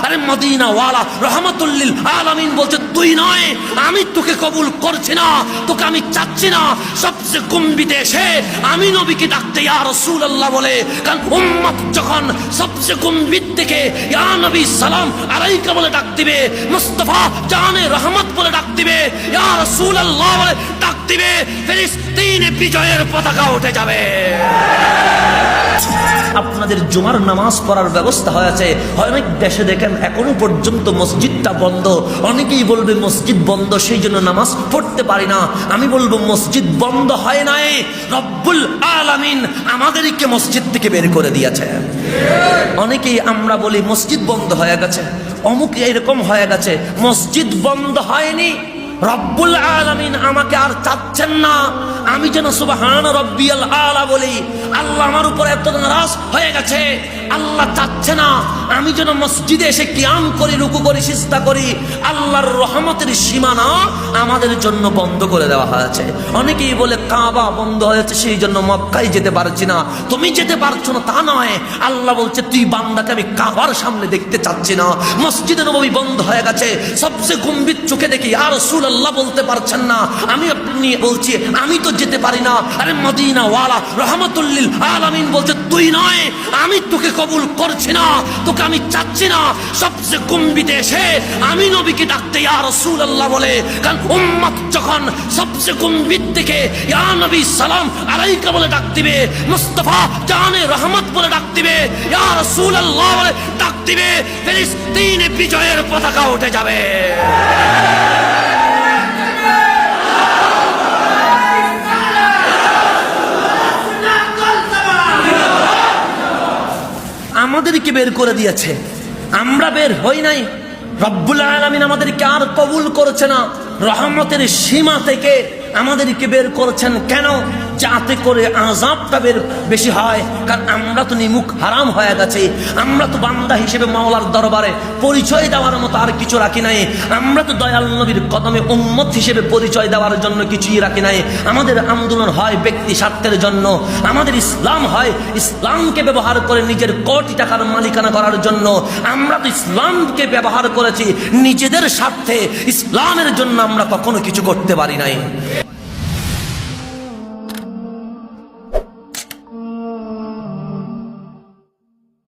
আরে মদিনা ওয়ালা রহমাতুল লিল আলামিন বলছে তুই নয়, আমি তোকে কবুল করছি না, তোকে আমি চাচ্ছি না। সবচেয়ে গম্ভীরে এসে আমি নবীকে ডাকতে ইয়া রাসূলুল্লাহ বলে, কারণ উম্মত যখন সবচেয়ে গম্ভীর থেকে ইয়া নবী সালাম আলাইকা বলে ডাক দিবে, মুস্তাফা জানে রহমত বলে ডাক দিবে, ইয়া রাসূলুল্লাহ বলে ডাক দিবে, ফিলিস্তিনে বিজয়ের পতাকা উঠে যাবে। আপনাদের জুমার নামাজ পড়ার ব্যবস্থা হয়েছে, অনেক দেশে দেখেন এখনো পর্যন্ত মসজিদটা বন্ধ। অনেকেই বলবে মসজিদ বন্ধ সেই জন্য নামাজ পড়তে পারি না। আমি বলবো মসজিদ বন্ধ হয় নাই, রব্বুল আলামিন আমাদেরকে মসজিদ থেকে বের করে দিয়েছে। অনেকেই আমরা বলি মসজিদ বন্ধ হয়ে গেছে, অমুক এরকম হয়ে গেছে। মসজিদ বন্ধ হয়নি, রব্বুল আলামিন আমাকে আর চাচ্ছেন না আমি যেন সুবহান রাব্বিয়াল আলা বলি। আল্লাহ আমার উপর এত নারাজ হয়ে গেছে, আল্লাহ চাচ্ছে না আমি যেন মসজিদে এসে কিয়াম করি, রুকু করি, সিজদা করি। আল্লাহর রহমতের সীমানা আমাদের জন্য বন্ধ করে দেওয়া হয়েছে। অনেকেই বলে কাবা বন্ধ হয়েছে সেই জন্য মক্কায় যেতে পারছি না। তুমি যেতে পারছো না তা নয়, আল্লাহ বলছে তুই বান্দাকে আমি কাবার সামনে দেখতে চাচ্ছি না। মসজিদে নববী বন্ধ হয়ে গেছে, সবচেয়ে গম্ভীর চোখে দেখি ইয়া রাসূলুল্লাহ বলতে পারছেন না, আমি আপনি বলছি আমি তো যেতে পারি না। আরে মদিনা ওয়ালা রহমাতুল লিল আলামিন বলছে তুই নয়, আমি তোকে কবুল করছি না, তোকে আমি চাচ্ছি না। সবচেয়ে গম্ভীরে এসে আমি নবীকে ডাকতে ইয়া রাসূলুল্লাহ বলে, কারণ উম্মত যখন সবচেয়ে গম্ভীর থেকে ইয়া নবী সালাম আলাইকা বলে ডাক দিবে, মুস্তাফা জানে রহমত বলে ডাক দিবে, ইয়া রাসূলুল্লাহ বলে ডাক দিবে, ফিলিস্তিনে বিজয়ের পতাকা উঠে যাবে। আমাদেরকে বের করে দিয়েছে, আমরা বের হই নাই। রব্বুল আলামিন আমাদেরকে আর কবুল করছে না, রহমতের সীমা থেকে আমাদেরকে বের করছেন। কেন? যাতে করে আযাবটা বেশি হয়। কারণ আমরা তো নিমুখ হারাম হয়ে গেছে, আমরা তো বান্দা হিসেবে মাওলার দরবারে পরিচয় দেওয়ার মতো আর কিছু রাখি নাই। আমরা তো দয়াল নবীর কদমে উম্মত হিসেবে পরিচয় দেওয়ার জন্য কিছুই রাখি নাই। আমাদের আন্দোলন হয় ব্যক্তি স্বার্থের জন্য, আমাদের ইসলাম হয় ইসলামকে ব্যবহার করে নিজের কোটি টাকার মালিকানা করার জন্য। আমরা তো ইসলামকে ব্যবহার করেছি নিজেদের স্বার্থে, ইসলামের জন্য আমরা কখনো কিছু করতে পারি নাই।